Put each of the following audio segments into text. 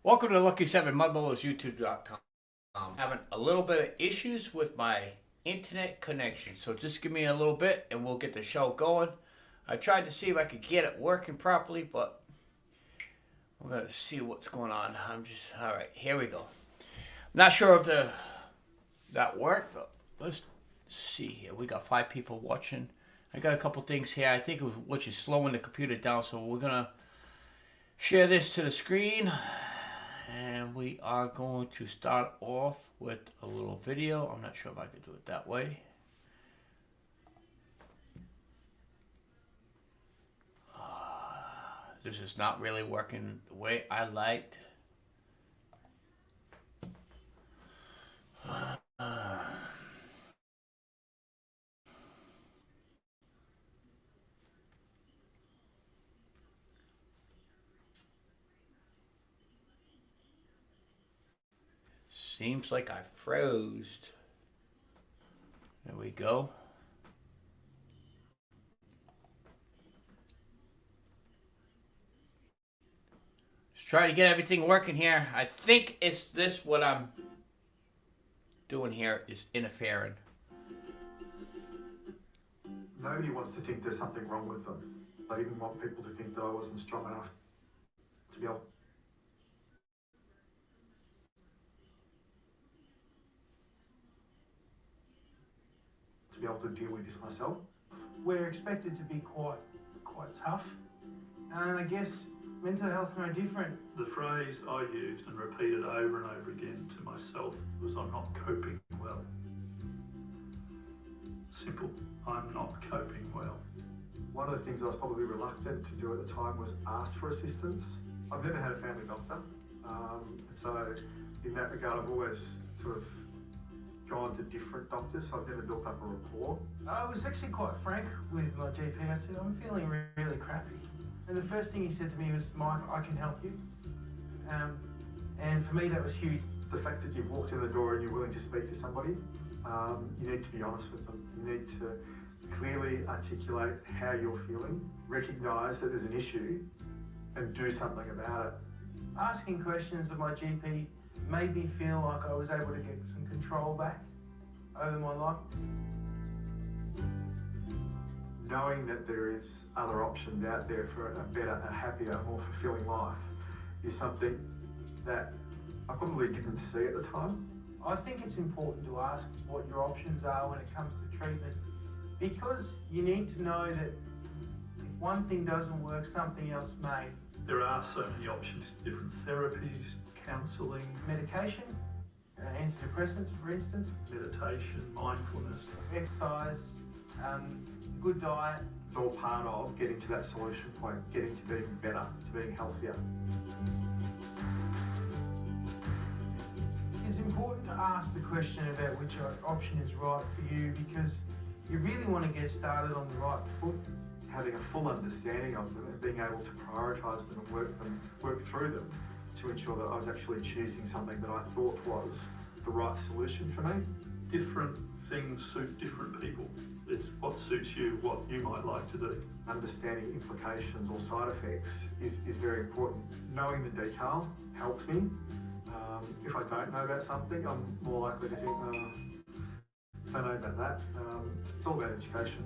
Welcome to Lucky 7 Mud Mowers YouTube.com. Having a little bit of issues with my internet connection, so just give me a little bit and we'll get the show going. I tried to see if I could get it working properly, but we're gonna see what's going on. All right, here we go. I'm not sure if that worked, but let's see here. We got 5 people watching. I got a couple things here. I think it was which is slowing the computer down, so we're gonna share this to the screen. And we are going to start off with a little video. I'm not sure if I could do it that way. This is not really working the way I liked. Seems like I froze. There we go. Just trying to get everything working here. I think it's this what I'm doing here is interfering. Nobody wants to think there's something wrong with them. I didn't want people to think that I wasn't strong enough to be able to deal with this myself. We're expected to be quite tough, and I guess mental health's no different. The phrase I used and repeated over and over again to myself was, I'm not coping well. Simple, I'm not coping well. One of the things I was probably reluctant to do at the time was ask for assistance. I've never had a family doctor, so in that regard I've always sort of gone to different doctors, so I've never built up a rapport. I was actually quite frank with my GP. I said, I'm feeling really crappy. And the first thing he said to me was, Mike, I can help you. And for me, that was huge. The fact that you've walked in the door and you're willing to speak to somebody, you need to be honest with them. You need to clearly articulate how you're feeling, recognise that there's an issue, and do something about it. Asking questions of my GP made me feel like I was able to get some control back over my life. Knowing that there is other options out there for a better, a happier, more fulfilling life is something that I probably didn't see at the time. I think it's important to ask what your options are when it comes to treatment, because you need to know that if one thing doesn't work, something else may. There are so many options, different therapies, counselling, Medication, antidepressants for instance, meditation, mindfulness. exercise, good diet. It's all part of getting to that solution point, getting to being better, to being healthier. It's important to ask the question about which option is right for you, because you really want to get started on the right foot. Having a full understanding of them and being able to prioritise them and work through them to ensure that I was actually choosing something that I thought was the right solution for me. Different things suit different people. It's what suits you, what you might like to do. Understanding implications or side effects is very important. Knowing the detail helps me. If I don't know about something, I'm more likely to think, don't know about that. It's all about education.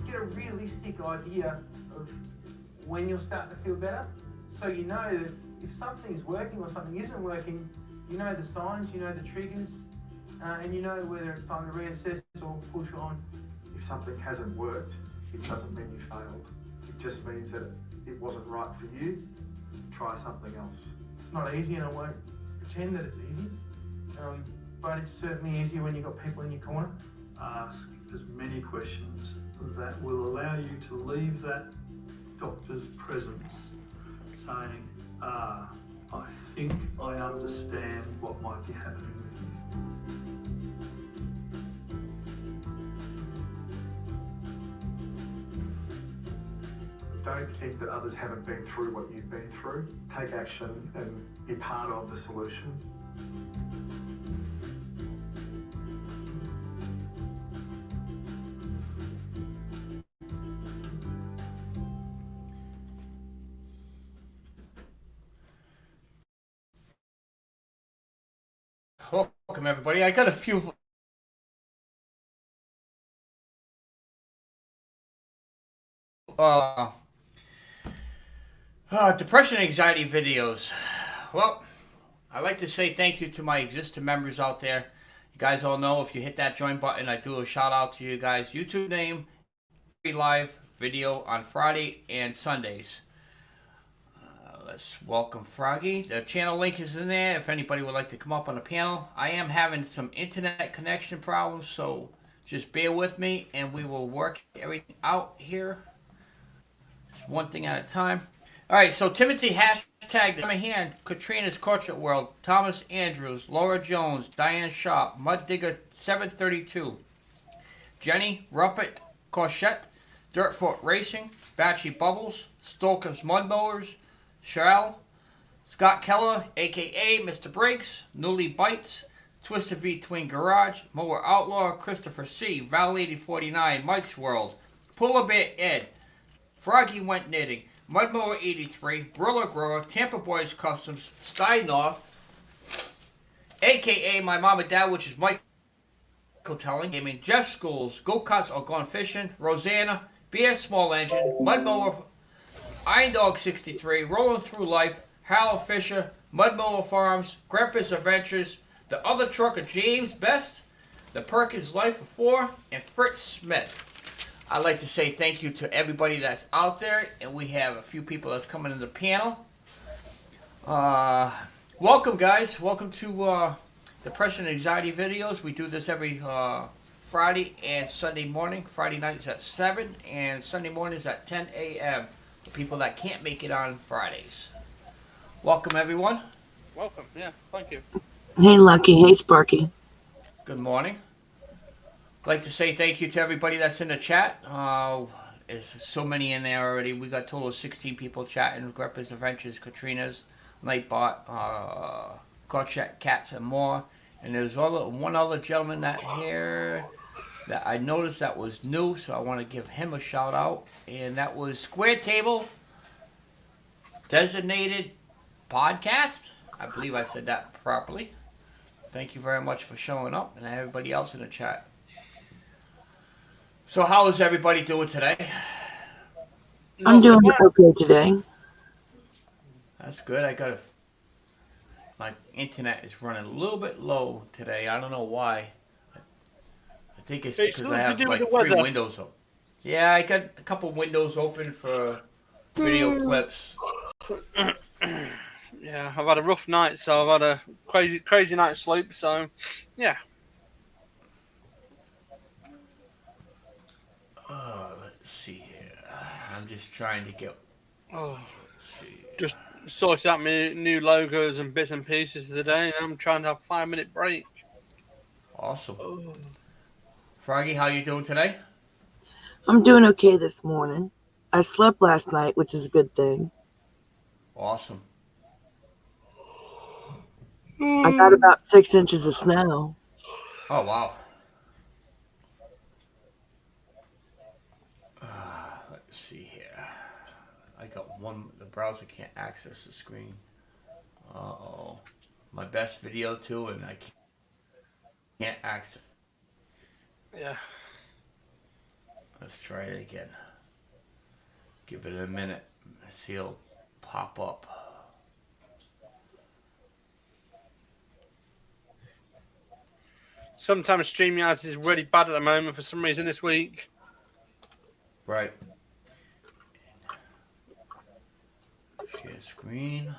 Get a realistic idea of when you'll start to feel better, so you know that if something's working or something isn't working, you know the signs, you know the triggers, and you know whether it's time to reassess or push on. If something hasn't worked, it doesn't mean you failed. It just means that it wasn't right for you. Try something else. It's not easy, and I won't pretend that it's easy, but it's certainly easier when you've got people in your corner. Ask as many questions that will allow you to leave that doctor's presence saying, I think I understand what might be happening with you. Don't think that others haven't been through what you've been through. Take action and be part of the solution. Welcome everybody. I got a few depression and anxiety videos. Well, I'd like to say thank you to my existing members out there. You guys all know if you hit that join button, I do a shout out to you guys. YouTube name, live video on Friday and Sundays. Let's welcome Froggy. The channel link is in there if anybody would like to come up on the panel. I am having some internet connection problems, so just bear with me and we will work everything out here. One thing at a time. Alright, so Timothy hashtag my hand, Katrina's Corporate World, Thomas Andrews, Laura Jones, Diane Sharp, Mud Digger 732, Jenny Ruppert Corchette, Dirtfoot Racing, Batchy Bubbles, Stoker's Mud Mowers, Cheryl, Scott Keller, aka Mr. Briggs, Newly Bites, Twister V Twin Garage, Mower Outlaw, Christopher C, Val 8049, Mike's World, Polar Bear Ed, Froggy Went Knitting, Mud Mower 83, Roller Grower, Tampa Boys Customs, Steinoff, aka my mom and dad, which is Michael Telling, Gaming, Jeff Schools, Go Cuts or Gone Fishing, Rosanna, BS Small Engine, Mud Mower, Iron Dog 63, Rolling Through Life, Harold Fisher, Mud Mower Farms, Grandpa's Adventures, The Other Trucker James Best, The Perkins Life of 4, and Fritz Smith. I'd like to say thank you to everybody that's out there, and we have a few people that's coming in the panel. Welcome, guys. Welcome to Depression and Anxiety videos. We do this every Friday and Sunday morning. Friday nights at 7 and Sunday mornings at 10 a.m. for people that can't make it on Fridays. Welcome, everyone. Welcome. Yeah, thank you. Hey, Lucky. Hey, Sparky. Good morning. I'd like to say thank you to everybody that's in the chat. There's so many in there already. We got a total of 16 people chatting. Grandpa's Adventures, Katrina's, Nightbot, Gotchat, Cats, and more. And there's one other gentleman that here that I noticed that was new, so I want to give him a shout out. And that was Square Table Designated Podcast. I believe I said that properly. Thank you very much for showing up, and everybody else in the chat. So how is everybody doing today? I'm doing okay today. That's good. My internet is running a little bit low today. I don't know why. I think it's because I have like 3 windows open. Yeah, I got a couple windows open for video clips. Yeah, I've had a rough night, so I've had a crazy night's sleep, so yeah. Let's see here. I'm just trying to get. Let's see. Just sorted out my new logos and bits and pieces today, and I'm trying to have a 5-minute break. Awesome. Froggy, how you doing today? I'm doing okay this morning. I slept last night, which is a good thing. Awesome. I got about 6 inches of snow. Oh, wow. Let's see here. I got one. The browser can't access the screen. Uh-oh. My best video, too, and I can't access. Yeah. Let's try it again. Give it a minute. See it'll pop up. Sometimes StreamYard is really bad at the moment for some reason this week. Right. Share screen.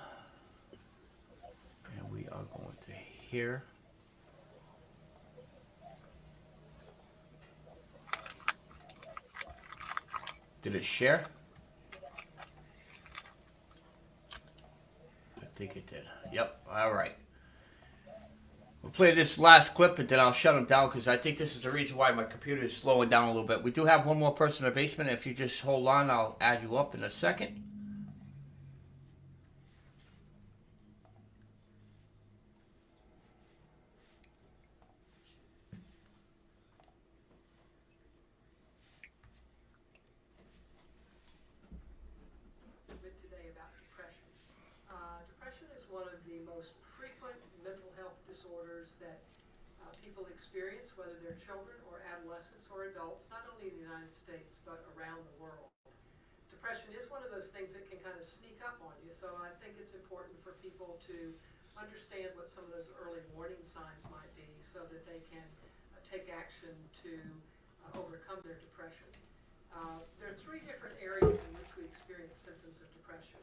And we are going to here. Did it share? I think it did. Yep. All right. We'll play this last clip and then I'll shut them down because I think this is the reason why my computer is slowing down a little bit. We do have one more person in the basement. If you just hold on, I'll add you up in a second. Today about depression. Depression is one of the most frequent mental health disorders disorders that people experience, whether they're children or adolescents or adults, not only in the United States, but around the world. Depression is one of those things that can kind of sneak up on you, so I think it's important for people to understand what some of those early warning signs might be so that they can take action to overcome their depression. There are three different areas in which we experience symptoms of depression.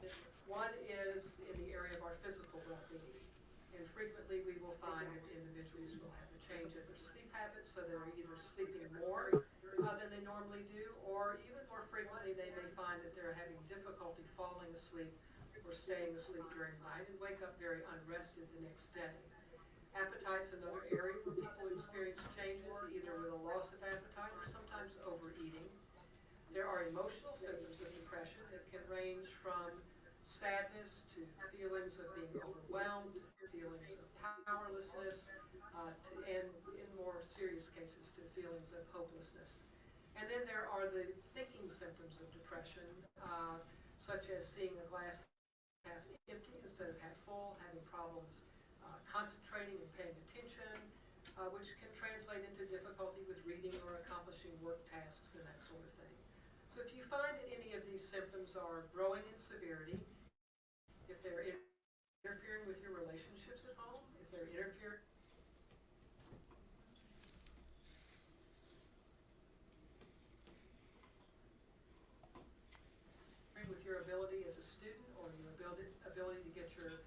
One is in the area of our physical well-being. And frequently we will find that individuals will have a change in their sleep habits, so they're either sleeping more than they normally do, or even more frequently they may find that they're having difficulty falling asleep or staying asleep during the night and wake up very unrested the next day. Appetite's another area where people experience changes, either with a loss of appetite or sometimes overeating. There are emotional symptoms of depression that can range from sadness to feelings of being overwhelmed, feelings of powerlessness, and in more serious cases to feelings of hopelessness. And then there are the thinking symptoms of depression, such as seeing a glass half empty instead of half full, having problems concentrating and paying attention, which can translate into difficulty with reading or accomplishing work tasks and that sort of thing. So if you find that any of these symptoms are growing in severity, if they're interfering with your relationships at home, if they're interfering with your ability as a student or your ability to get your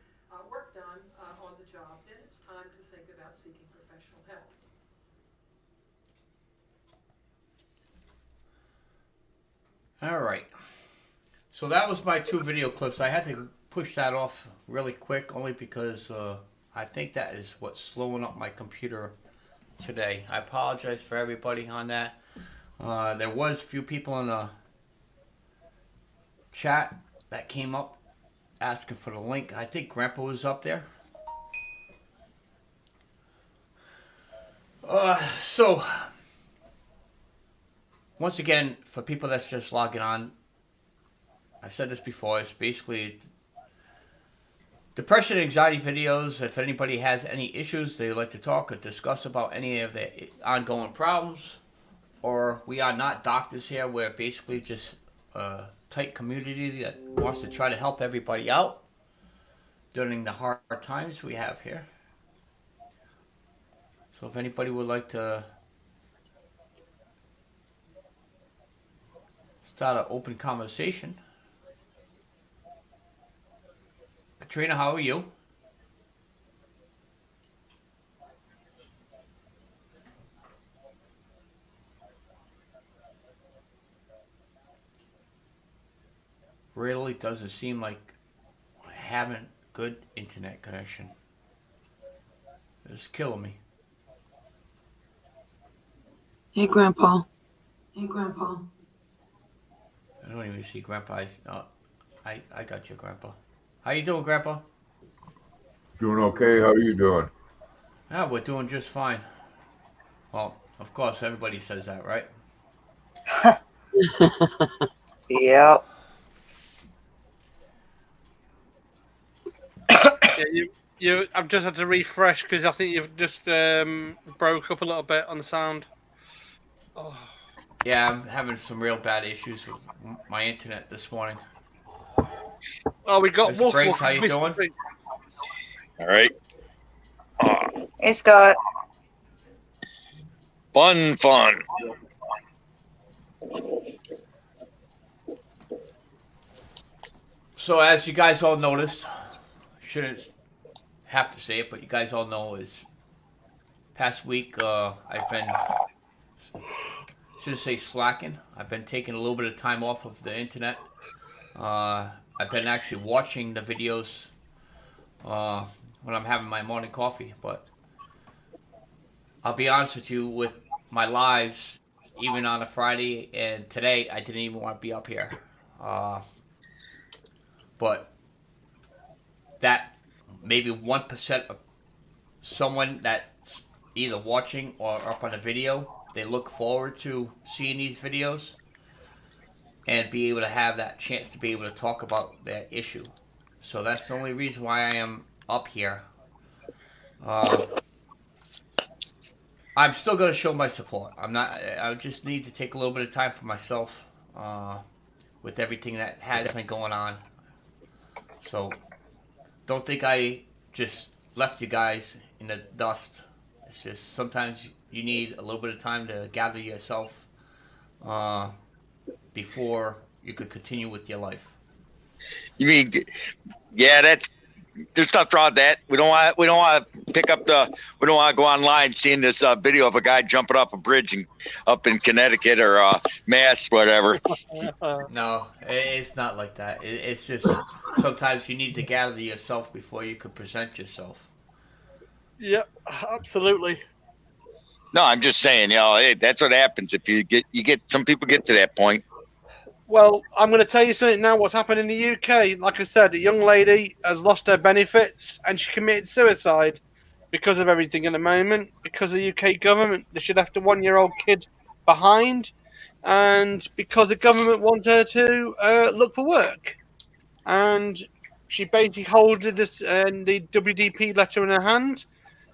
work done on the job, then it's time to think about seeking professional help. All right. So that was my 2 video clips. I had to push that off really quick only because I think that is what's slowing up my computer today. I apologize for everybody on that. There was a few people in the chat that came up asking for the link. I think Grandpa was up there. So once again, for people that's just logging on, I've said this before, it's basically depression and anxiety videos. If anybody has any issues they would like to talk or discuss about any of the ongoing problems, or we are not doctors here, we're basically just a tight community that wants to try to help everybody out during the hard times we have here. So if anybody would like to start an open conversation. Katrina, how are you? Really doesn't seem like having good internet connection. It's killing me. Hey, Grandpa. Hey, Grandpa. I don't even see Grandpa. I got you, Grandpa. How you doing, Grandpa? Doing okay. How are you doing? Yeah, we're doing just fine. Well, of course, everybody says that, right? Yep. Yeah, I've just had to refresh because I think you've just broke up a little bit on the sound. Oh. Yeah, I'm having some real bad issues with my internet this morning. Oh, we got Mr. Briggs, how you doing? All right. Hey, Scott. Fun. So as you guys all noticed, shouldn't have to say it, but you guys all know is past week I've been, should say slacking. I've been taking a little bit of time off of the internet. I've been actually watching the videos when I'm having my morning coffee, but I'll be honest with you, with my lives, even on a Friday and today, I didn't even want to be up here. But that maybe 1% of someone that's either watching or up on a video, they look forward to seeing these videos and be able to have that chance to be able to talk about that issue. So that's the only reason why I am up here. I'm still going to show my support. I'm not. I just need to take a little bit of time for myself with everything that has been going on. So don't think I just left you guys in the dust. It's just sometimes you need a little bit of time to gather yourself before you could continue with your life. You mean, yeah, there's nothing wrong with that. We don't want we don't want to go online seeing this video of a guy jumping off a bridge up in Connecticut or Mass, whatever. No, it's not like that. It's just sometimes you need to gather yourself before you could present yourself. Yep, absolutely. No, I'm just saying, hey, that's what happens if you get some people get to that point. Well, I'm going to tell you something now. What's happened in the UK? Like I said, a young lady has lost her benefits and she committed suicide because of everything at the moment. Because of the UK government, they should left a 1-year-old kid behind, and because the government wants her to look for work, and she basically holded this the WDP letter in her hand,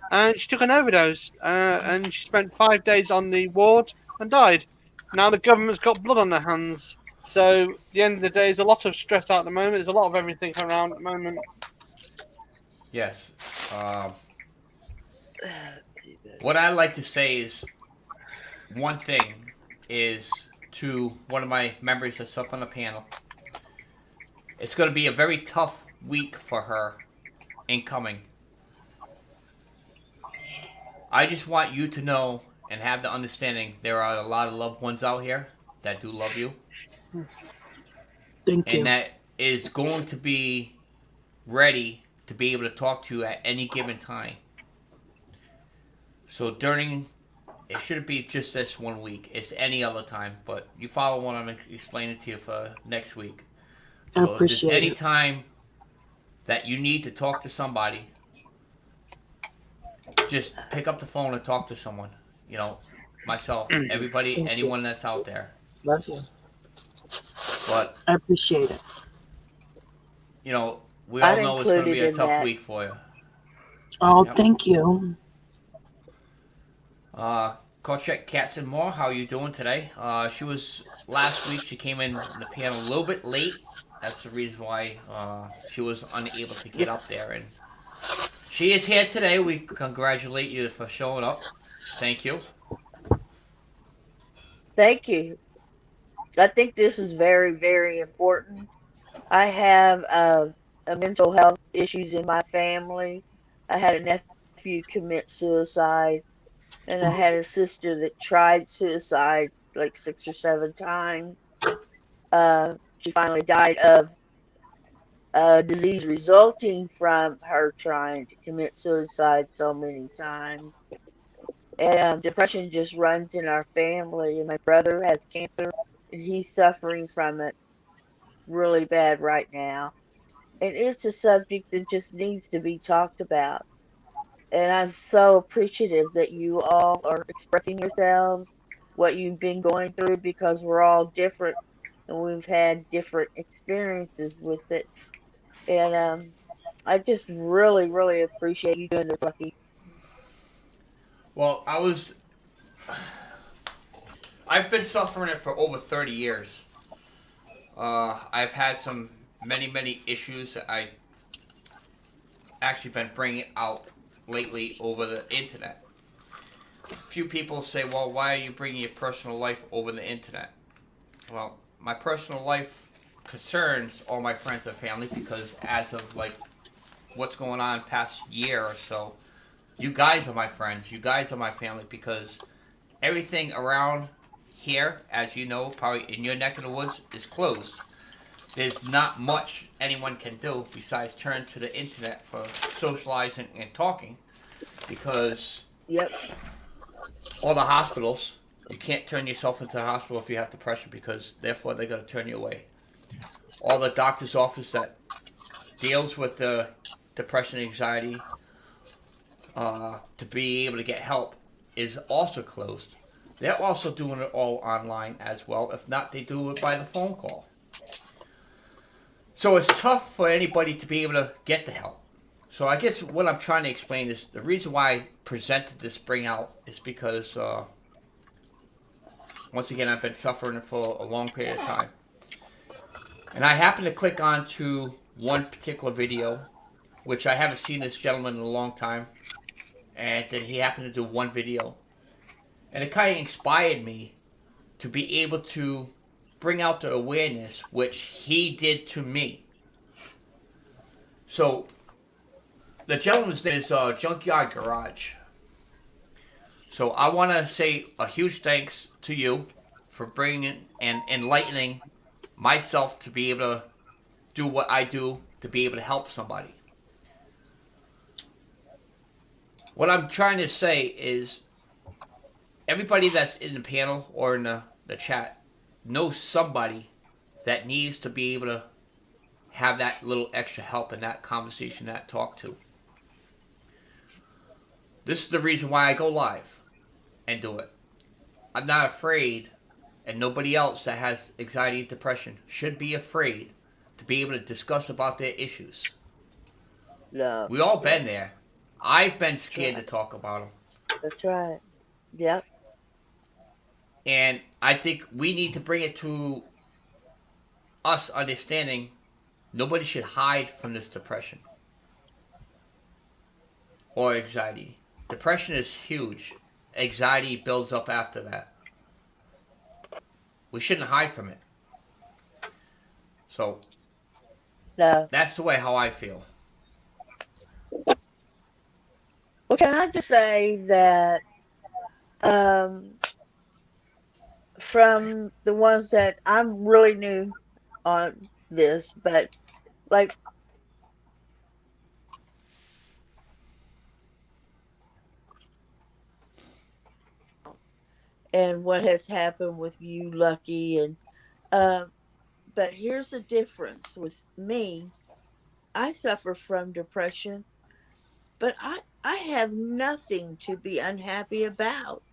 and she took an overdose, and she spent 5 days on the ward and died. Now the government's got blood on their hands. So at the end of the day, there's a lot of stress out at the moment. There's a lot of everything around at the moment. Yes. What I like to say is one thing is to one of my members that's up on the panel. It's going to be a very tough week for her incoming. I just want you to know and have the understanding there are a lot of loved ones out here that do love you. Thank you. And that is going to be ready to be able to talk to you at any given time. So it shouldn't be just this 1 week. It's any other time. But you follow what I'm explaining to you for next week. So if there's any time that you need to talk to somebody, just pick up the phone and talk to someone. Myself, everybody, anyone that's out there. Love you. But I appreciate it. we all know it's going to be a tough week for you. Oh, thank you. Kochek Katzenmoore, how are you doing today? She was last week. She came in the panel a little bit late. That's the reason why she was unable to get up there, and she is here today. We congratulate you for showing up. Thank you. Thank you. I think this is very, very important. I have a mental health issues in my family. I had a nephew commit suicide, and I had a sister that tried suicide like 6 or 7 times. She finally died of a disease resulting from her trying to commit suicide so many times. And depression just runs in our family. And my brother has cancer, and he's suffering from it really bad right now. And it's a subject that just needs to be talked about. And I'm so appreciative that you all are expressing yourselves, what you've been going through, because we're all different and we've had different experiences with it. And I just really, really appreciate you doing this, Lucky. Well, I've been suffering it for over 30 years. I've had many issues that I actually been bringing out lately over the internet. A few people say, well, why are you bringing your personal life over the internet? Well, my personal life concerns all my friends and family because as of what's going on past year or so, you guys are my friends, you guys are my family, because everything around here, as you know, probably in your neck of the woods, is closed. There's not much anyone can do besides turn to the internet for socializing and talking, because all the hospitals, you can't turn yourself into the hospital if you have depression, because therefore they're going to turn you away. All the doctor's office that deals with the depression and anxiety to be able to get help is also closed. They're also doing it all online as well. If not, they do it by the phone call. So it's tough for anybody to be able to get the help. So I guess what I'm trying to explain is the reason why I presented this bring out is because once again I've been suffering for a long period of time, and I happened to click on to one particular video, which I haven't seen this gentleman in a long time, and then he happened to do one video, and it kind of inspired me to be able to bring out the awareness which he did to me. So the gentleman's name is Junkyard Garage. So I want to say a huge thanks to you for bringing and enlightening myself to be able to do what I do to be able to help somebody. What I'm trying to say is everybody that's in the panel or in the chat knows somebody that needs to be able to have that little extra help in that conversation, that talk to. This is the reason why I go live and do it. I'm not afraid, and nobody else that has anxiety and depression should be afraid to be able to discuss about their issues. No. We all been there. I've been scared to talk about them. That's right. Yep. And I think we need to bring it to us understanding nobody should hide from this depression or anxiety. Depression is huge. Anxiety builds up after that. We shouldn't hide from it. So No. that's the way how I feel. Well, can I just say that from the ones that I'm really new on this, but like and what has happened with you, Lucky, and but here's the difference with me. I suffer from depression, but I have nothing to be unhappy about.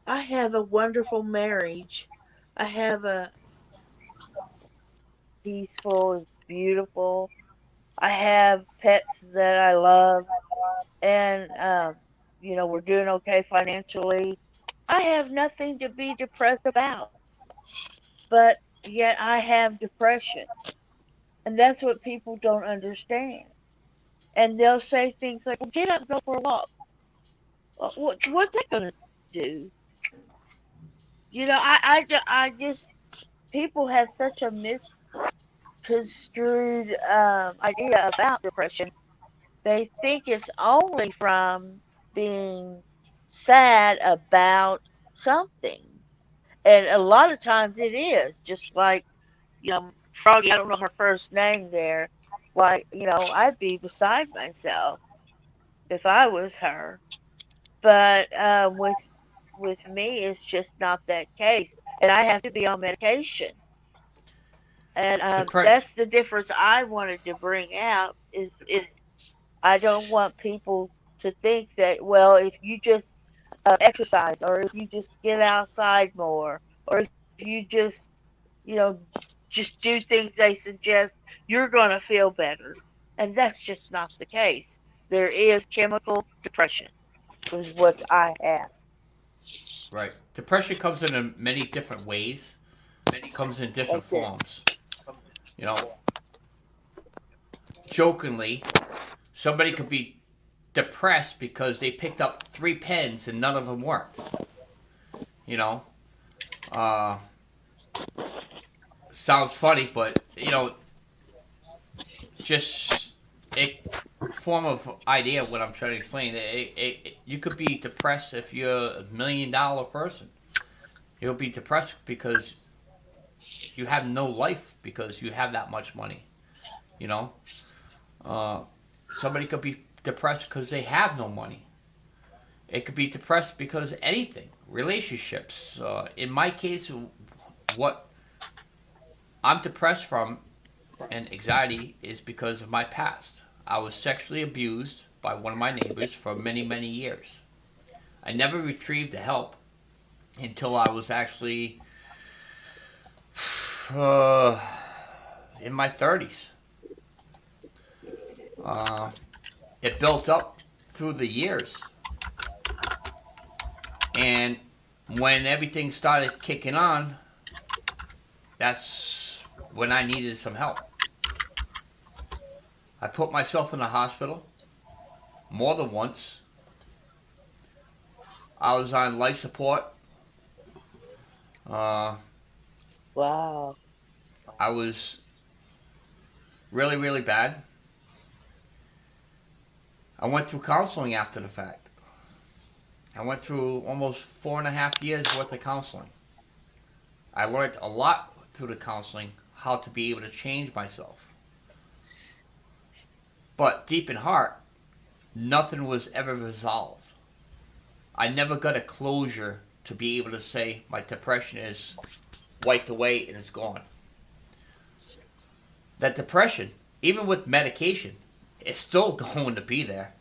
I have a wonderful marriage. I have a peaceful, beautiful. I have pets that I love, and we're doing okay financially. I have nothing to be depressed about, but yet I have depression, and that's what people don't understand. And they'll say things like, "Well, get up and go for a walk." Well, what's that going to do? I just people have such a misconstrued idea about depression. They think it's only from being sad about something. And a lot of times it is, just like, Froggy, I don't know her first name there. Like, I'd be beside myself if I was her. But with me, it's just not that case. And I have to be on medication. And that's the difference I wanted to bring out is I don't want people to think that, well, if you just exercise or if you just get outside more or if you just, just do things they suggest, you're going to feel better. And that's just not the case. There is chemical depression, is what I have. Right. Depression comes in many different ways. It comes in different forms. Jokingly, somebody could be depressed because they picked up 3 pens and none of them worked. Sounds funny, but just a form of idea of what I'm trying to explain. You could be depressed if you're $1 million person. You'll be depressed because you have no life because you have that much money. Somebody could be depressed because they have no money. It could be depressed because anything, relationships. In my case, what I'm depressed from and anxiety is because of my past. I was sexually abused by one of my neighbors for many, many years. I never retrieved the help until I was actually in my 30s. It built up through the years. And when everything started kicking on, that's when I needed some help. I put myself in the hospital more than once. I was on life support. Wow. I was really, really bad. I went through counseling after the fact. I went through almost 4.5 years worth of counseling. I learned a lot through the counseling how to be able to change myself. But deep in heart, nothing was ever resolved. I never got a closure to be able to say my depression is wiped away and it's gone. That depression, even with medication, is still going to be there.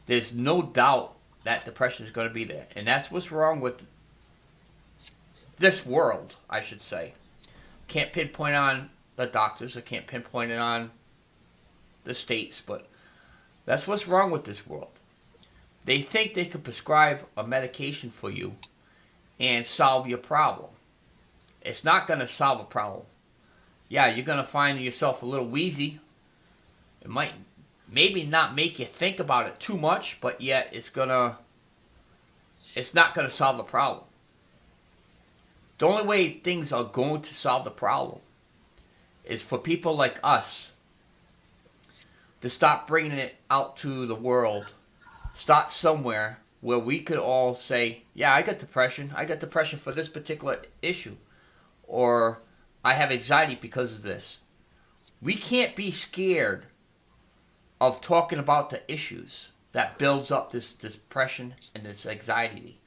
There's no doubt that depression is going to be there. And that's what's wrong with this world, I should say. Can't pinpoint on the doctors. I can't pinpoint it on the states. But that's what's wrong with this world. They think they can prescribe a medication for you and solve your problem. It's not going to solve a problem. Yeah, you're going to find yourself a little wheezy. It might maybe not make you think about it too much, but yet it's not going to solve the problem. The only way things are going to solve the problem is for people like us to stop bringing it out to the world. Start somewhere where we could all say, yeah, I got depression. I got depression for this particular issue. Or I have anxiety because of this. We can't be scared of talking about the issues that builds up this depression and this anxiety.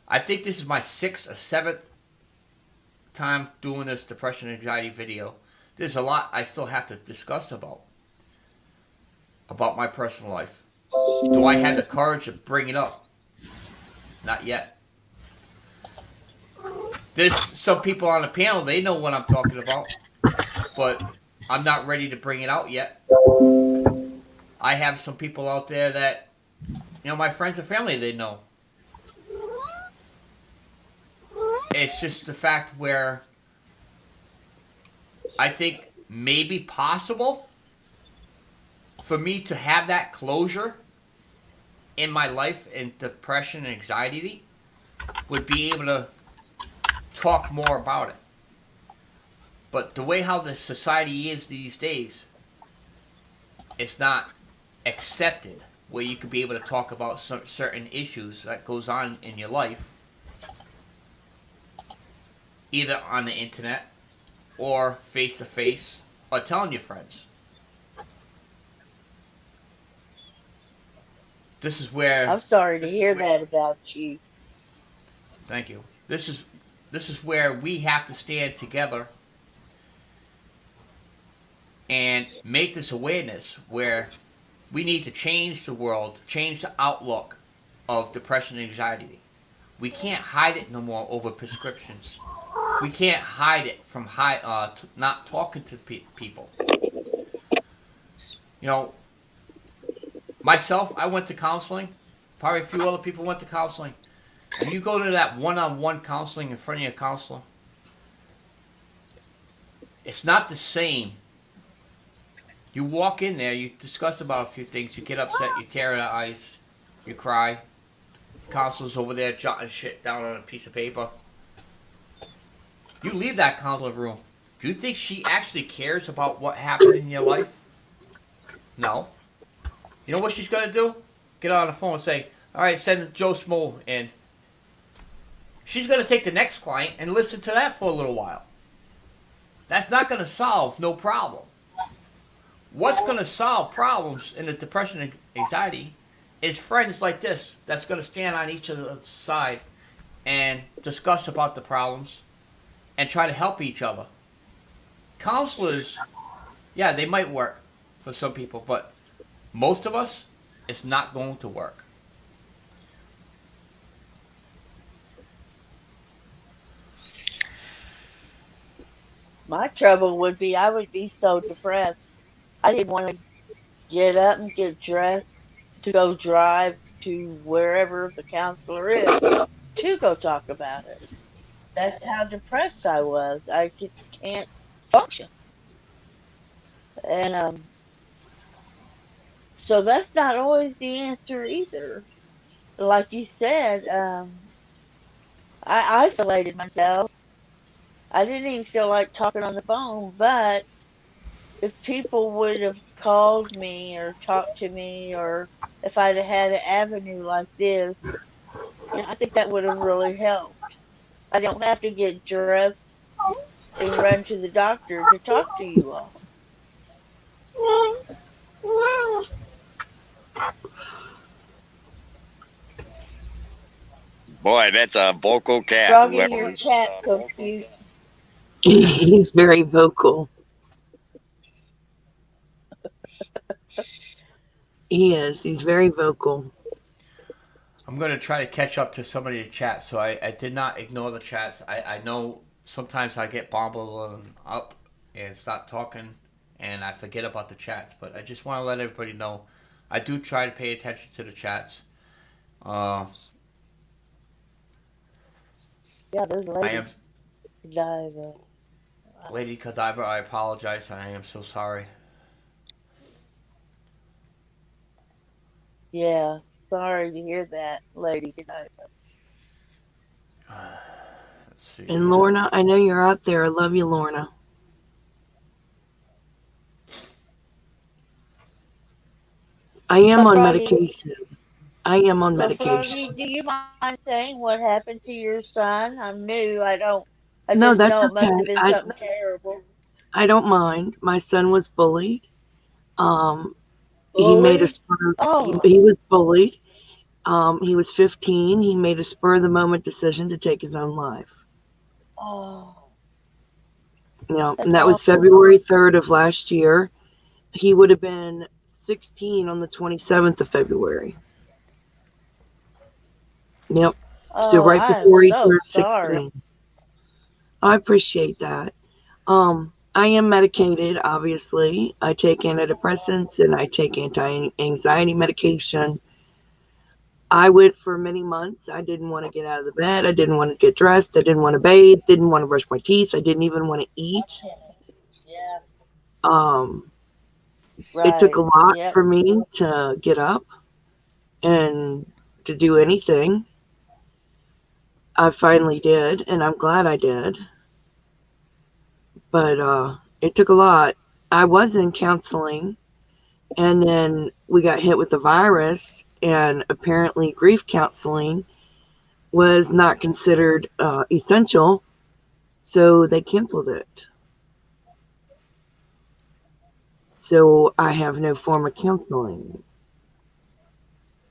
I think this is my 6th or 7th time doing this depression and anxiety video. There's a lot I still have to discuss about my personal life. Do I have the courage to bring it up? Not yet. There's some people on the panel, they know what I'm talking about, but I'm not ready to bring it out yet. I have some people out there that, my friends and family, they know. It's just the fact where I think maybe possible for me to have that closure in my life in depression and anxiety would be able to talk more about it. But the way how the society is these days, it's not accepted where you could be able to talk about certain issues that goes on in your life, either on the internet or face to face or telling your friends. This is where I'm sorry to hear that about you. Thank you. This is where we have to stand together and make this awareness where we need to change the world, change the outlook of depression and anxiety. We can't hide it no more over prescriptions. We can't hide it from not talking to people. Myself, I went to counseling. Probably a few other people went to counseling. And you go to that one-on-one counseling in front of your counselor, it's not the same. You walk in there, you discuss about a few things, you get upset, you tear your eyes, you cry. The counselor's over there jotting shit down on a piece of paper. You leave that counselor room. Do you think she actually cares about what happened in your life? No. You know what she's going to do? Get on the phone and say, all right, send Joe Smo in. She's going to take the next client and listen to that for a little while. That's not going to solve no problem. What's going to solve problems in the depression and anxiety is friends like this that's going to stand on each other's side and discuss about the problems and try to help each other. Counselors, yeah, they might work for some people, but most of us, it's not going to work. My trouble would be I would be so depressed. I didn't want to get up and get dressed to go drive to wherever the counselor is to go talk about it. That's how depressed I was. I just can't function. And so that's not always the answer either. Like you said, I isolated myself. I didn't even feel like talking on the phone, but if people would have called me or talked to me, or if I'd have had an avenue like this, I think that would have really helped. I don't have to get dressed and run to the doctor to talk to you all. Boy, that's a vocal cat. Froggy, your Whoever's. cat's so cute. He's very vocal. He is. He's very vocal. I'm going to try to catch up to some of the chats, so I did not ignore the chats. I know sometimes I get bumbled up and start talking, and I forget about the chats, but I just want to let everybody know I do try to pay attention to the chats. Yeah, there's a I lady am dive. Lady Kadiva. I apologize. I am so sorry. Yeah, sorry to hear that, lady dive. Let's see. And Lorna, I know you're out there. I love you, Lorna. I am on medication. I am on medication. Froggy, do you mind saying what happened to your son? I'm new. I No, just that's know it must okay. have been something terrible. I don't mind. My son was bullied. He made a Bullied? spur. Oh, He was bullied. He was 15. He made a spur of the moment decision to take his own life. oh, Yeah, that's and that was awful. February 3rd of last year. He would have been 16 on the 27th of February. Yep. So Oh, right I am before he so turned sorry. 16. I appreciate that. I am medicated, obviously. I take antidepressants and I take anti-anxiety medication. I went for many months. I didn't want to get out of the bed. I didn't want to get dressed. I didn't want to bathe. Didn't want to brush my teeth. I didn't even want to eat. Yeah, It took right. a lot Yep. for me to get up and to do anything. I finally did, and I'm glad I did. But it took a lot. I was in counseling, and then we got hit with the virus, and apparently grief counseling was not considered essential, so they canceled it. So I have no form of counseling.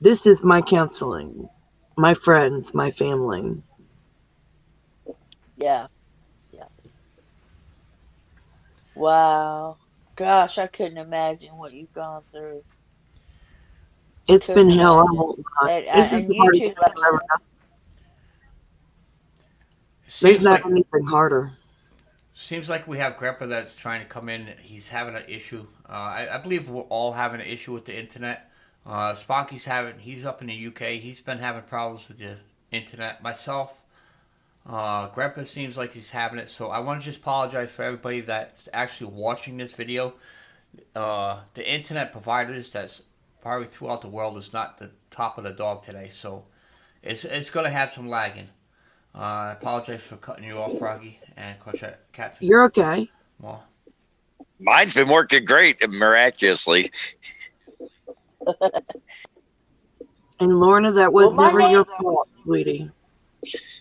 This is my counseling, my friends, my family. Yeah. Yeah. Wow. Gosh, I couldn't imagine what you've gone through. It's been Couldn't hell, I imagine. won't lie. And, This is and the you hardest too, thing I've ever done. There's Seems not like anything harder. we have Grandpa that's trying to come in. He's having an issue. I believe we're all having an issue with the internet. Sparky's he's up in the UK. He's been having problems with the internet. Myself, Grandpa seems like he's having it. So I want to just apologize for everybody that's actually watching this video. The internet providers that's probably throughout the world is not the top of the dog today. So it's going to have some lagging. I apologize for cutting you off, Froggy, and Cat. You're okay. Well, Mine's been working great, miraculously. And Lorna, that was well, never your fault, sweetie.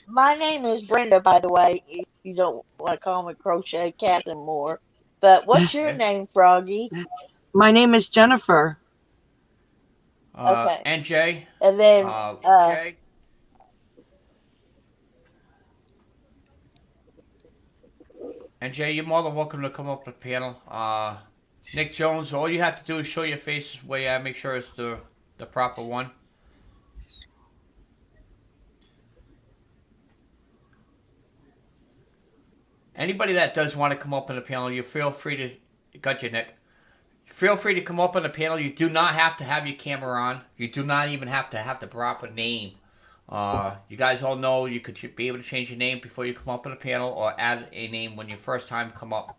my name is Brenda, by the way. If you don't want to call me Crochet Cat anymore. But what's your name, Froggy? My name is Jennifer. Okay. And Jay. And then, Jay. And Jay, you're more than welcome to come up to the panel. Nick Jones, all you have to do is show your face where I make sure it's the proper one. Anybody that does want to come up in the panel, you feel free to. Got you, Nick. Feel free to come up on the panel. You do not have to have your camera on. You do not even have the proper name. You guys all know you could be able to change your name before you come up on the panel, or add a name when you first time come up.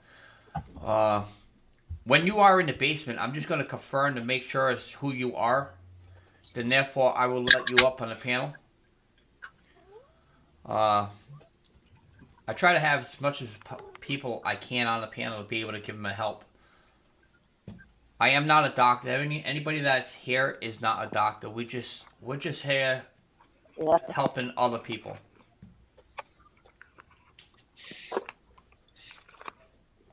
When you are in the basement, I'm just going to confirm to make sure it's who you are. Then therefore, I will let you up on the panel. I try to have as much as people I can on the panel to be able to give them a help. I am not a doctor. Anybody that's here is not a doctor. We're just here helping other people.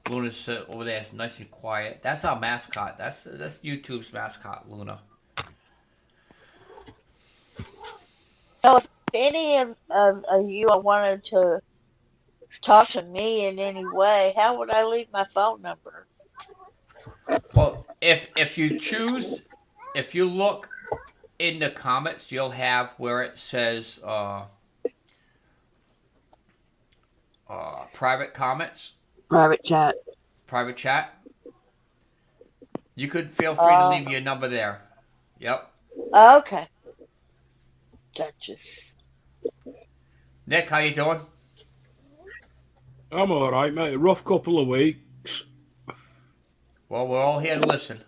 Luna's over there, nice and quiet. That's our mascot. That's YouTube's mascot, Luna. So if any of you wanted to talk to me in any way, how would I leave my phone number? Well, if you choose, if you look in the comments, you'll have where it says private comments. Private chat. Private chat. You could feel free to leave your number there. Yep. Okay. Gotcha. Nick, how you doing? I'm all right, mate. A rough couple of weeks. Well, we're all here to listen.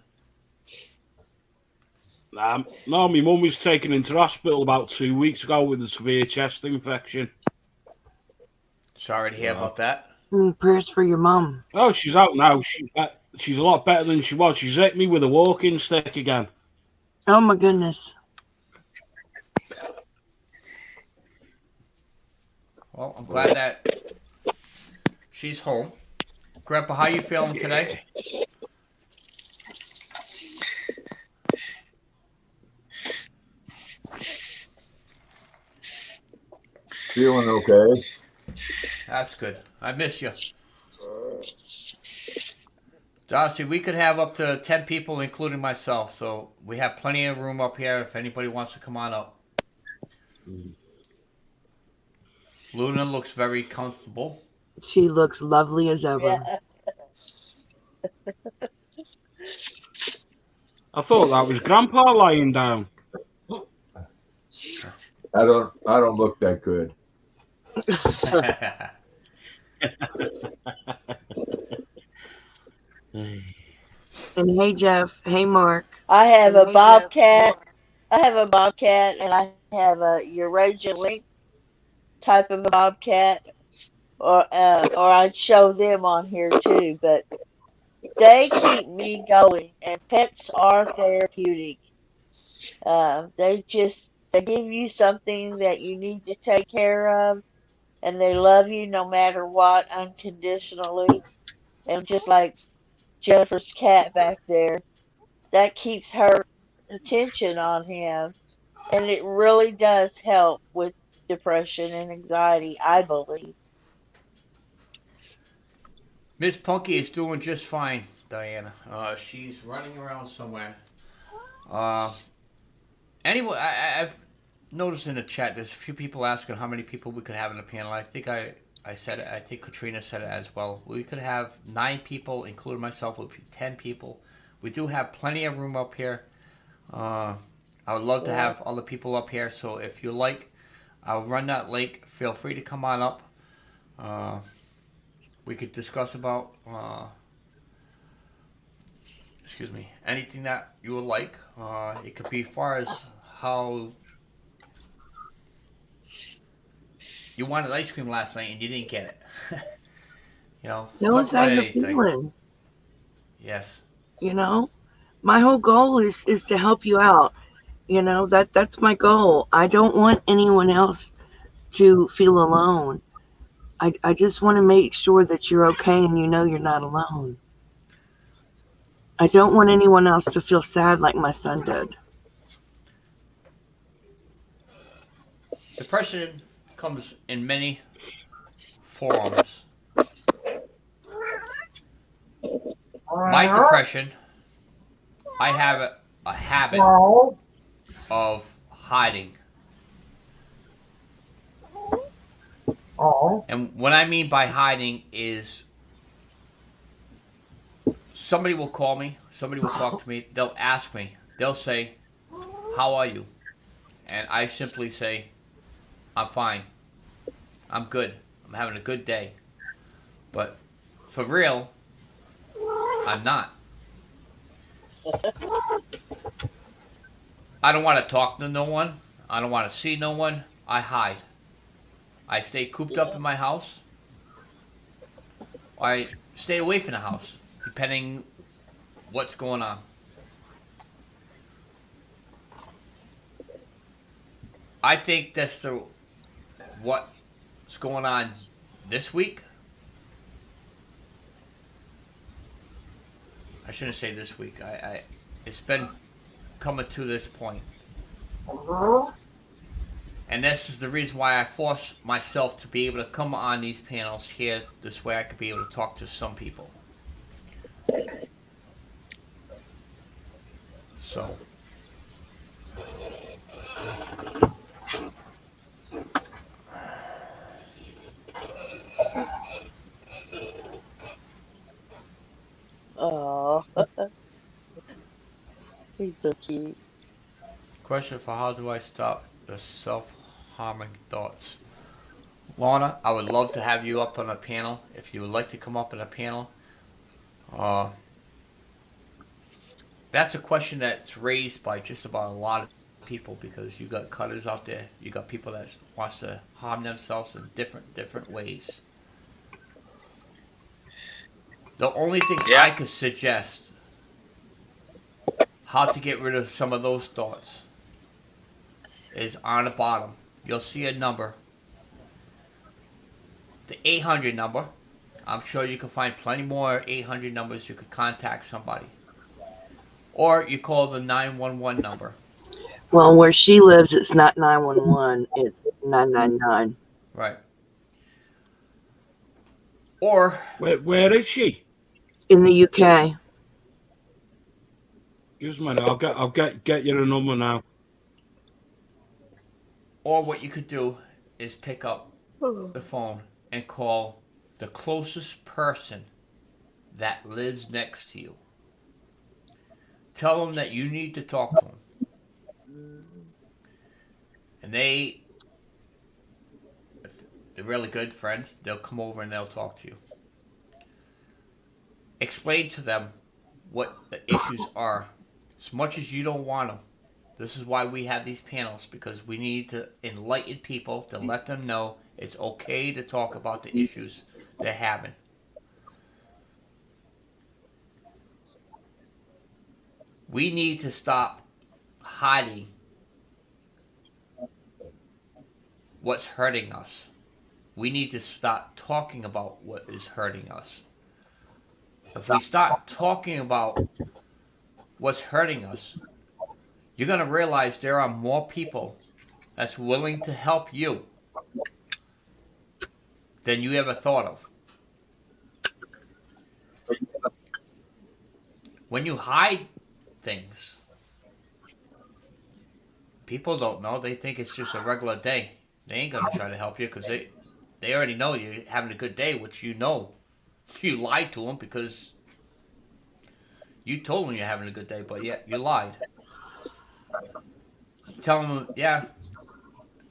No, my mum was taken into hospital about 2 weeks ago with a severe chest infection. Sorry to hear about that. Prayers for your mum. Oh, she's out now. She's a lot better than she was. She's hit me with a walking stick again. Oh my goodness. Well, I'm glad that she's home. Grandpa, how you feeling today? Feeling okay. That's good. I miss you. Darcy, we could have up to 10 people, including myself, so we have plenty of room up here if anybody wants to come on up. Luna looks very comfortable. She looks lovely as ever. Yeah. I thought that was Grandpa lying down. I don't look that good. And hey, Jeff. Hey, Mark. I have a bobcat. I have a bobcat, and I have a Eurasian link type of a bobcat, or I'd show them on here too. But they keep me going, and pets are therapeutic. They give you something that you need to take care of, and they love you no matter what, unconditionally. And just like Jennifer's cat back there, that keeps her attention on him, and it really does help with depression and anxiety, I believe. Miss Punky is doing just fine, Diana. She's running around somewhere. Anyway, I've noticed in the chat there's a few people asking how many people we could have in the panel. I think I said it. I think Katrina said it as well. We could have 9 people, including myself, would be 10 people. We do have plenty of room up here. I would love to have other people up here. So if you like, I'll run that link. Feel free to come on up. We could discuss about, anything that you would like. It could be as far as how you wanted ice cream last night and you didn't get it. That was how you're feeling. Yes. My whole goal is to help you out. That's my goal. I don't want anyone else to feel alone. I just want to make sure that you're okay and you're not alone. I don't want anyone else to feel sad like my son did. Depression comes in many forms. My depression, I have a habit of hiding. And what I mean by hiding is somebody will call me, somebody will talk to me, they'll ask me, they'll say, how are you? And I simply say, I'm fine. I'm good. I'm having a good day. But for real, I'm not. I don't want to talk to no one. I don't want to see no one. I hide. I stay cooped up in my house. I stay away from the house, depending what's going on. I think that's what's going on this week. I shouldn't say this week. It's been coming to this point. And this is the reason why I force myself to be able to come on these panels here. This way I could be able to talk to some people. So. Oh, he's so cute. Question for how do I stop the self-harming thoughts? Lorna, I would love to have you up on a panel. If you would like to come up on a panel. That's a question that's raised by just about a lot of people because you got cutters out there. You got people that wants to harm themselves in different ways. The only thing I could suggest how to get rid of some of those thoughts is on the bottom. You'll see a number. The 800 number. I'm sure you can find plenty more 800 numbers you could contact somebody. Or you call the 911 number. Well, where she lives, it's not 911, it's 999. Right. Or Where is she? In the UK. Just a minute. I'll get you a number now. Or what you could do is pick up the phone and call the closest person that lives next to you. Tell them that you need to talk to them. And if they're really good friends, they'll come over and they'll talk to you. Explain to them what the issues are. As much as you don't want them. This is why we have these panels, because we need to enlighten people to let them know it's okay to talk about the issues they're having. We need to stop hiding what's hurting us. We need to stop talking about what is hurting us. If we stop talking about what's hurting us, you're going to realize there are more people that's willing to help you than you ever thought of. When you hide things, people don't know. They think it's just a regular day. They ain't going to try to help you because they already know you're having a good day, which you know. You lied to them because you told them you're having a good day, but yet you lied. Tell them, yeah,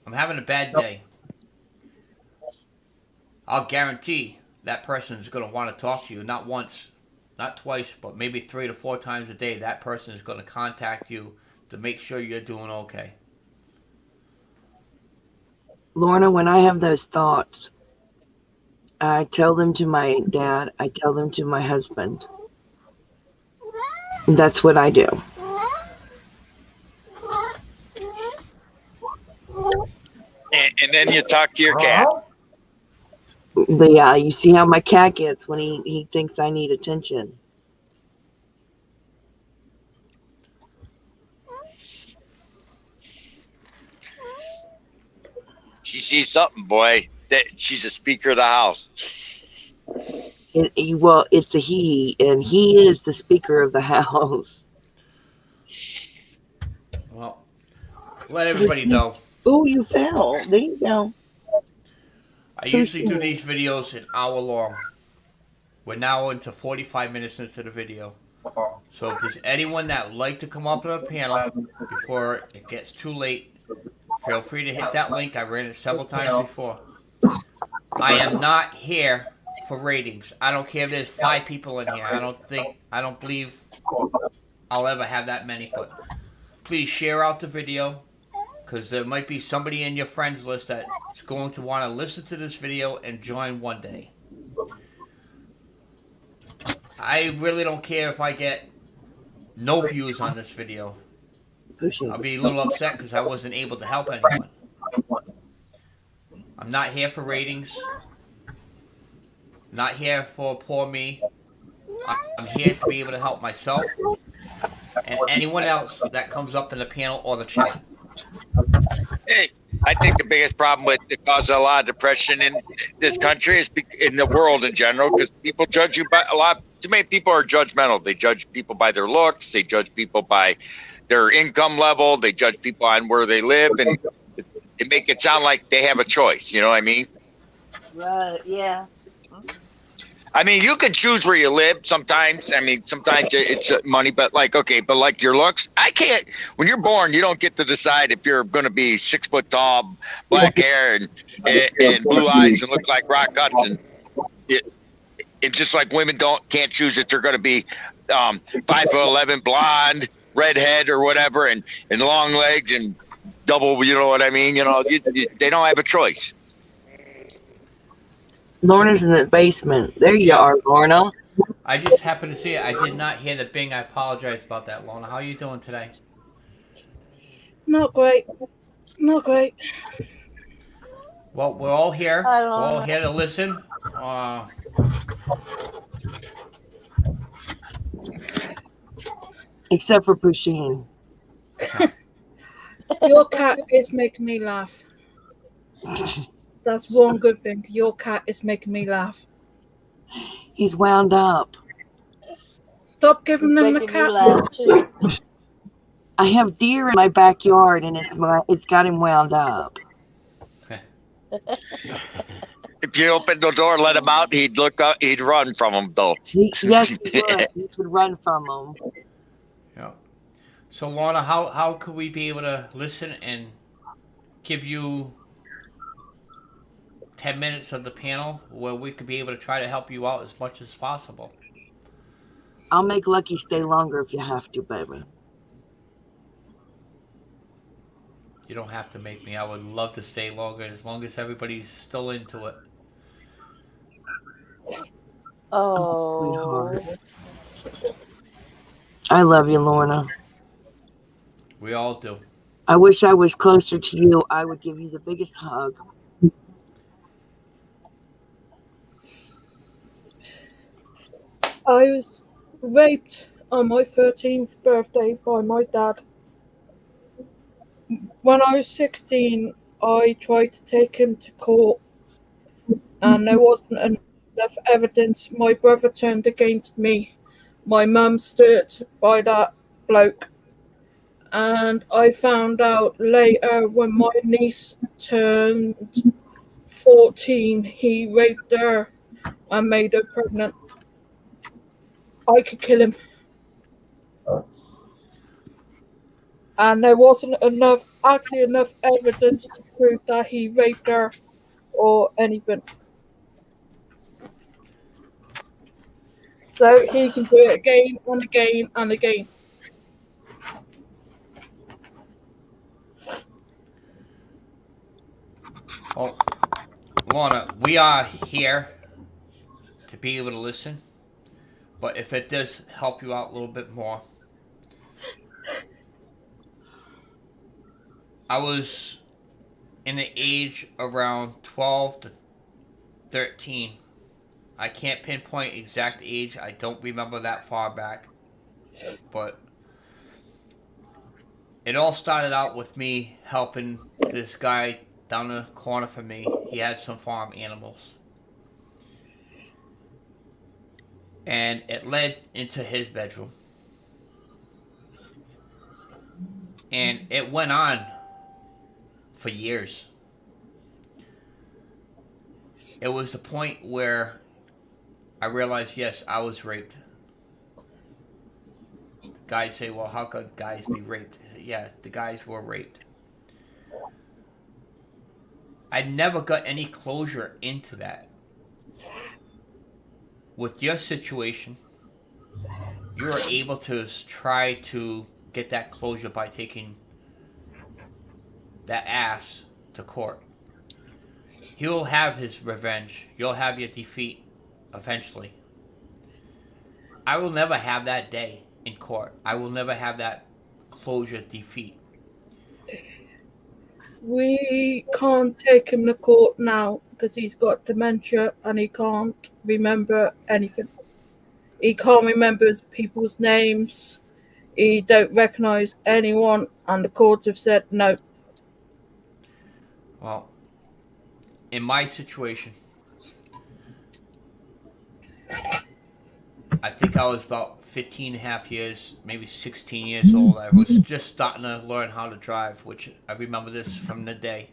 I'm having a bad day. I'll guarantee that person is going to want to talk to you, not once, not twice, but maybe 3 to 4 times a day. That person is going to contact you to make sure you're doing okay. Lorna, when I have those thoughts, I tell them to my dad, I tell them to my husband. That's what I do. And then you talk to your cat. But yeah, you see how my cat gets when he thinks I need attention. She sees something, boy. That she's a speaker of the house. Well, it's a he, and he is the speaker of the house. Well, let everybody know. Oh, you fell. There you go. I usually do these videos an hour long. We're now into 45 minutes into the video. So if there's anyone that would like to come up on the panel before it gets too late, feel free to hit that link. I ran it several times before. I am not here for ratings. I don't care if there's 5 people in here. I don't believe I'll ever have that many, but please share out the video, because there might be somebody in your friends list that's going to want to listen to this video and join one day. I really don't care if I get no views on this video. I'll be a little upset because I wasn't able to help anyone. I'm not here for ratings. Not here for poor me. I'm here to be able to help myself and anyone else that comes up in the panel or the chat. Hey, I think the biggest problem with it causes a lot of depression in this country is in the world in general, because people judge you by too many people are judgmental. They judge people by their looks. They judge people by their income level. They judge people on where they live, and it make it sound like they have a choice. You know what I mean? Right, yeah. I mean, you can choose where you live sometimes. I mean, sometimes it's money, but like your looks, I can't. When you're born, you don't get to decide if you're going to be 6 foot tall, black hair, and blue eyes, and look like Rock Hudson. It's just like women can't choose if they're going to be 5'11", blonde, redhead, or whatever, and long legs and double. You know what I mean? You know, they don't have a choice. Lorna's in the basement. There you are, Lorna. I just happened to see it. I did not hear the bing. I apologize about that, Lorna. How are you doing today? Not great. Not great. Well, we're all here. We're all here to listen. Except for Pusheen. Your cat is making me laugh. That's one good thing. Your cat is making me laugh. He's wound up. Stop giving them the cat. I have deer in my backyard, and it's got him wound up. If you open the door, let him out, he'd look up, he'd run from him, though. Yes, he would. He would run from him. Yeah. So, Lorna, how could we be able to listen and give you 10 minutes of the panel where we could be able to try to help you out as much as possible? I'll make Lucky stay longer if you have to, baby. You don't have to make me. I would love to stay longer as long as everybody's still into it. Oh, sweetheart. I love you, Lorna. We all do. I wish I was closer to you. I would give you the biggest hug. I was raped on my 13th birthday by my dad. When I was 16, I tried to take him to court, and there wasn't enough evidence. My brother turned against me. My mum stood by that bloke. And I found out later when my niece turned 14, he raped her and made her pregnant. I could kill him. And there wasn't enough evidence to prove that he raped her or anything. So he can do it again and again and again. Well, Lorna, we are here to be able to listen, but if it does help you out a little bit more, I was in the age around 12 to 13. I can't pinpoint exact age. I don't remember that far back, but it all started out with me helping this guy down the corner from me. He had some farm animals. And it led into his bedroom. And it went on for years. It was the point where I realized, yes, I was raped. Guys say, well, how could guys be raped? I said, yeah, the guys were raped. I never got any closure into that. With your situation, you were able to try to get that closure by taking that ass to court. He will have his revenge. You'll have your defeat eventually. I will never have that day in court. I will never have that closure defeat. We can't take him to court now because he's got dementia and he can't remember anything. He can't remember people's names. He don't recognise anyone, and the courts have said no. Well, in my situation, I think I was about 15 and a half years, maybe 16 years old. I was just starting to learn how to drive, which I remember this from the day.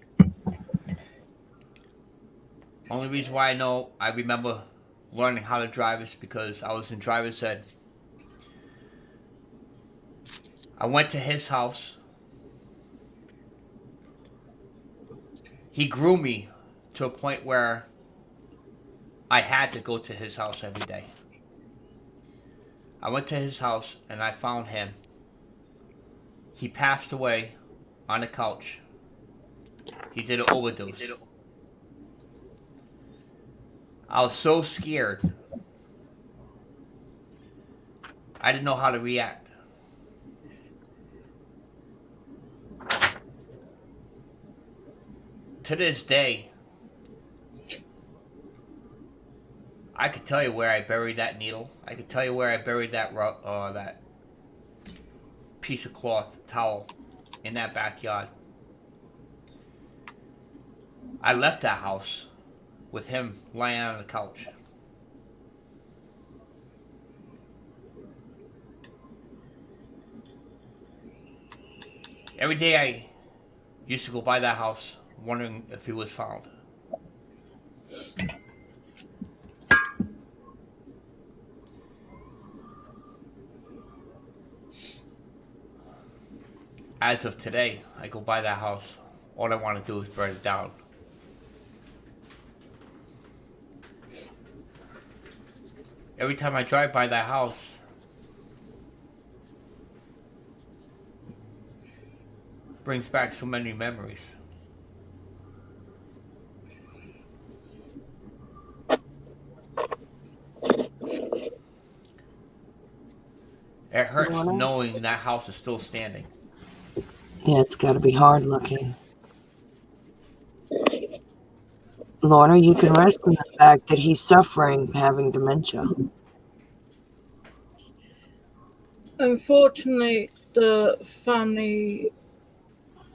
Only reason why I remember learning how to drive is because I was in driver's ed. I went to his house. He grew me to a point where I had to go to his house every day. I went to his house and I found him. He passed away on the couch. He did an overdose. I was so scared. I didn't know how to react. To this day, I could tell you where I buried that needle. I could tell you where I buried that piece of cloth towel in that backyard. I left that house with him lying on the couch. Every day I used to go by that house wondering if he was found. As of today, I go by that house. All I want to do is burn it down. Every time I drive by that house, brings back so many memories. It hurts knowing that house is still standing. Yeah, it's got to be hard looking. Lorna, you can rest in the fact that he's suffering having dementia. Unfortunately, the family,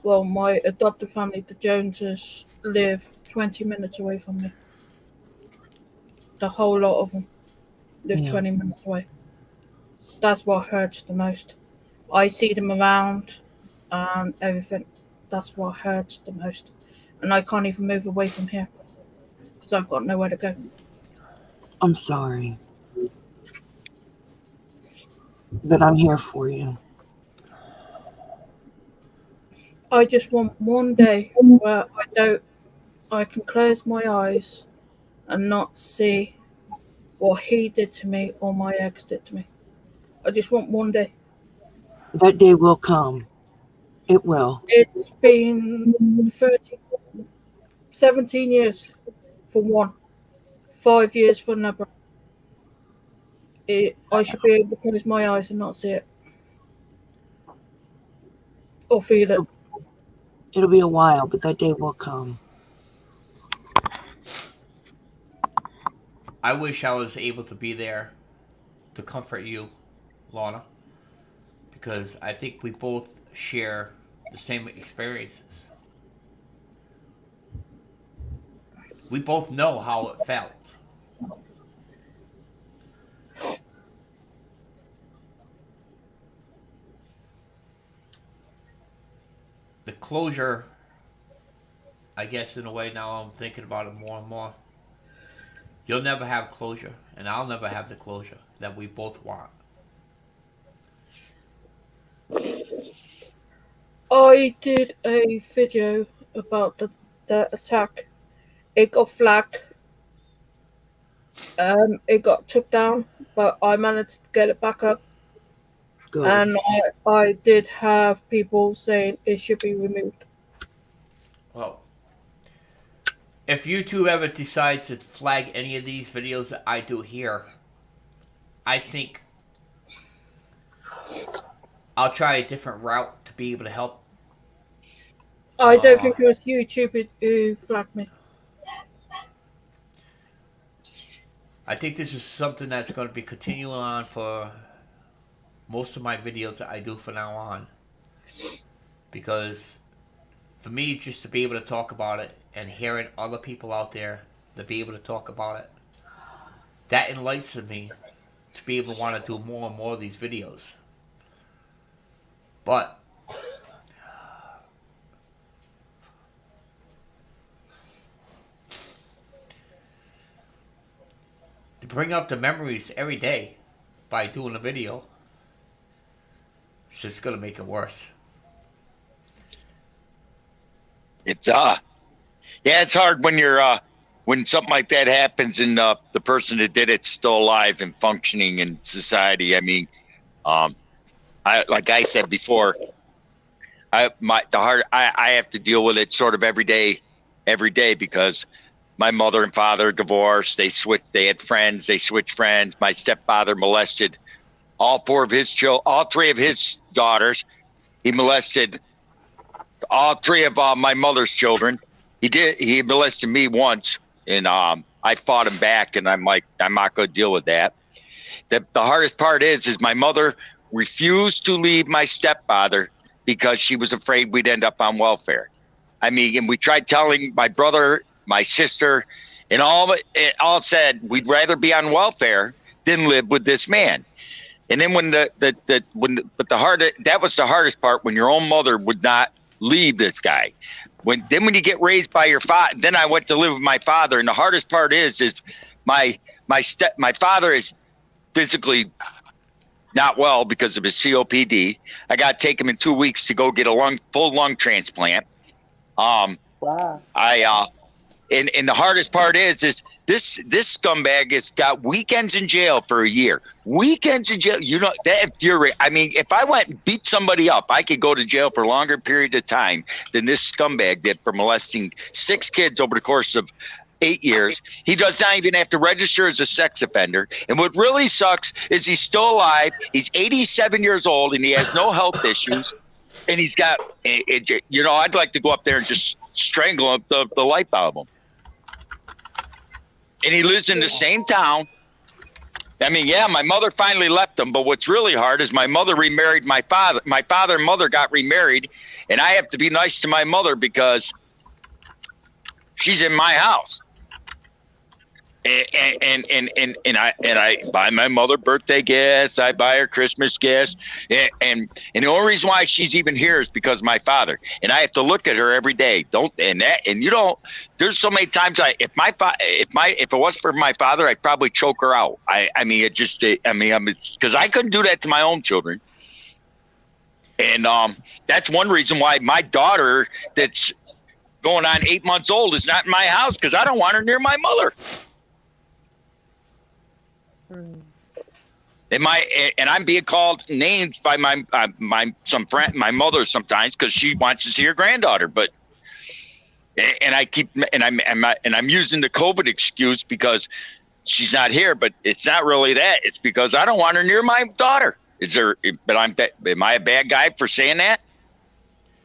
well, my adopted family, the Joneses, live 20 minutes away from me. The whole lot of them live 20 minutes away. That's what hurts the most. I see them around and everything. That's what hurts the most. And I can't even move away from here because I've got nowhere to go. I'm sorry. But I'm here for you. I just want one day where I can close my eyes and not see what he did to me or my ex did to me. I just want one day. That day will come. It will. It's been 17 years for one, 5 years for another. I should be able to close my eyes and not see it. Or feel it. It'll be a while, but that day will come. I wish I was able to be there to comfort you, Lorna, because I think we both share the same experiences. We both know how it felt. The closure, I guess in a way now I'm thinking about it more and more. you'll never have closure, and I'll never have the closure that we both want. I did a video about the attack. It got flagged. It got took down, but I managed to get it back up. Good. And I did have people saying it should be removed. Well, if YouTube ever decides to flag any of these videos that I do here, I think I'll try a different route to be able to help. I don't think it was YouTube who flagged me. I think this is something that's going to be continuing on for most of my videos that I do from now on. Because for me, just to be able to talk about it and hearing other people out there to be able to talk about it, that enlightens me to be able to want to do more and more of these videos. But to bring up the memories every day by doing a video, it's just going to make it worse. It's it's hard when you're when something like that happens and the person that did it's still alive and functioning in society. I mean, I like I said before, I have to deal with it sort of every day because my mother and father divorced. They had friends. They switched friends. My stepfather molested all three of his daughters. He molested all three of my mother's children. He molested me once, and I fought him back, and I'm like, I'm not going to deal with that. The hardest part is my mother refused to leave my stepfather because she was afraid we'd end up on welfare. I mean, and we tried telling my brother, my sister, and all said we'd rather be on welfare than live with this man. And then that was the hardest part, when your own mother would not leave this guy. When you get raised by your father, then I went to live with my father, and the hardest part is my father is physically not well because of his COPD. I got to take him in 2 weeks to go get a full lung transplant. Wow. And the hardest part is this scumbag has got weekends in jail for a year. Weekends in jail, that infuriates. I mean, if I went and beat somebody up, I could go to jail for a longer period of time than this scumbag did for molesting 6 kids over the course of 8 years. He does not even have to register as a sex offender. And what really sucks is he's still alive. He's 87 years old and he has no health issues. And he's got, I'd like to go up there and just strangle the life out of him. And he lives in the same town. I mean, yeah, my mother finally left him, but what's really hard is my mother remarried my father. My father and mother got remarried, and I have to be nice to my mother because she's in my house. And I buy my mother birthday gifts. I buy her Christmas gifts, and the only reason why she's even here is because of my father. And I have to look at her every day. There's so many times if it was for my father, I'd probably choke her out. Because I couldn't do that to my own children. And that's one reason why my daughter that's going on 8 months old is not in my house, because I don't want her near my mother. And I'm being called names by my mother sometimes because she wants to see her granddaughter. But I'm using the COVID excuse because she's not here. But it's not really that. It's because I don't want her near my daughter. Am I a bad guy for saying that?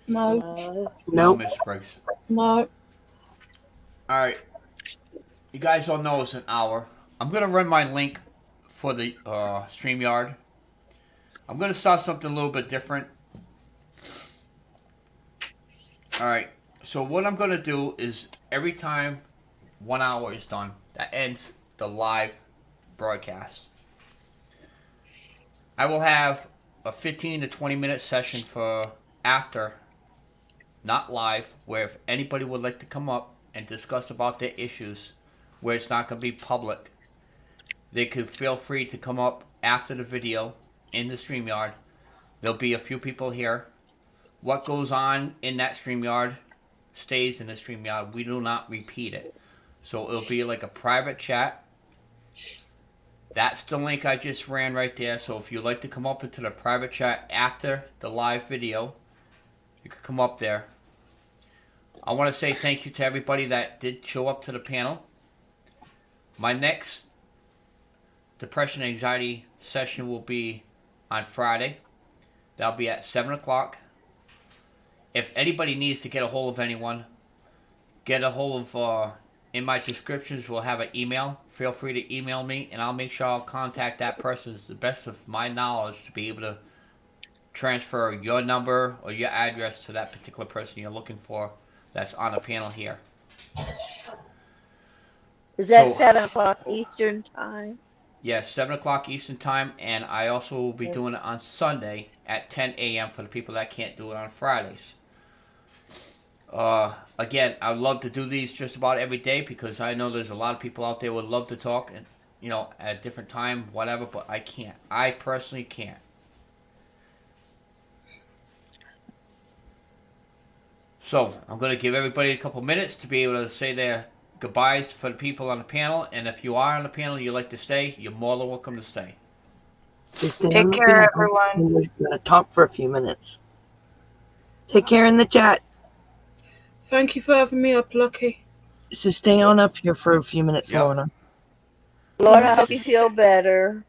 No. No, Mr. Briggs. No. All right. You guys all know it's an hour. I'm going to run my link for the StreamYard. I'm going to start something a little bit different. Alright, so what I'm going to do is every time 1 hour is done, that ends the live broadcast, I will have a 15 to 20 minute session for after, not live, where if anybody would like to come up and discuss about their issues where it's not going to be public. They could feel free to come up after the video in the StreamYard. There'll be a few people here. What goes on in that StreamYard stays in the StreamYard. We do not repeat it. So it'll be like a private chat. That's the link I just ran right there. So if you'd like to come up into the private chat after the live video, you can come up there. I want to say thank you to everybody that did show up to the panel. My next depression and anxiety session will be on Friday. That'll be at 7 o'clock. If anybody needs to get a hold of anyone, get a hold of, in my descriptions, we'll have an email. Feel free to email me, and I'll make sure I'll contact that person to the best of my knowledge to be able to transfer your number or your address to that particular person you're looking for that's on the panel here. Is that 7 o'clock Eastern time? Yes, 7 o'clock Eastern time, and I also will be doing it on Sunday at 10 a.m. for the people that can't do it on Fridays. Again, I would love to do these just about every day because I know there's a lot of people out there who would love to talk and, you know, at a different time, whatever, but I can't. I personally can't. So, I'm going to give everybody a couple minutes to be able to say their goodbyes for the people on the panel, and if you are on the panel and you'd like to stay, you're more than welcome to stay. Take care, everyone. We're going to talk for a few minutes. Take care in the chat. Thank you for having me up, Lucky. So stay on up here for a few minutes, Yep. Lorna. Lord, I hope you feel better.